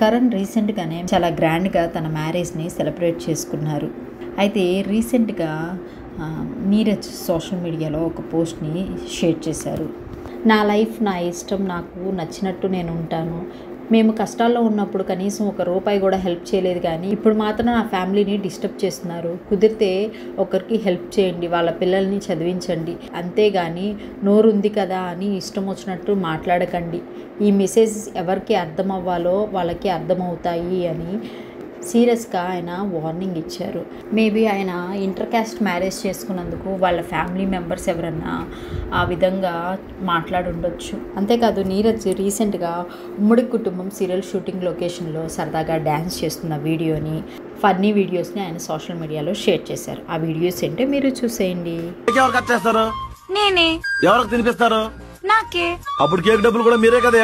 కరణ్ రీసెంట్గానే చాలా గ్రాండ్గా తన మ్యారేజ్ని సెలబ్రేట్ చేసుకున్నారు. అయితే రీసెంట్గా నీరజ్ సోషల్ మీడియాలో ఒక పోస్ట్ని షేర్ చేశారు. నా లైఫ్ నా ఇష్టం, నాకు నచ్చినట్టు నేను ఉంటాను. మేము కష్టాల్లో ఉన్నప్పుడు కనీసం ₹1 కూడా హెల్ప్ చేయలేదు, కానీ ఇప్పుడు మాత్రం నా ఫ్యామిలీని డిస్టర్బ్ చేస్తున్నారు. కుదిరితే ఒకరికి హెల్ప్ చేయండి, వాళ్ళ పిల్లల్ని చదివించండి, అంతేగాని నోరుంది కదా అని ఇష్టం వచ్చినట్టు మాట్లాడకండి. ఈ మెసేజ్ ఎవరికి అర్థం అవ్వాలో వాళ్ళకి అర్థమవుతాయి అని సీరియస్గా ఆయన వార్నింగ్ ఇచ్చారు. మేబీ ఆయన ఇంటర్ క్యాస్ట్ మ్యారేజ్ చేసుకున్నందుకు వాళ్ళ ఫ్యామిలీ మెంబర్స్ ఎవరన్నా ఆ విధంగా మాట్లాడుండొచ్చు. అంతేకాదు నీరజ్ రీసెంట్గా ఉమ్మడి కుటుంబం సీరియల్ షూటింగ్ లొకేషన్లో సరదాగా డ్యాన్స్ చేస్తున్న వీడియోని, ఫన్నీ వీడియోస్ని ఆయన సోషల్ మీడియాలో షేర్ చేశారు. ఆ వీడియోస్ ఏంటో మీరు చూసేయండి. నేనే ఎవరికి తినిపిస్తారు? నాకే. అప్పుడు కేక్ డబ్బులు కూడా మీరే కదా.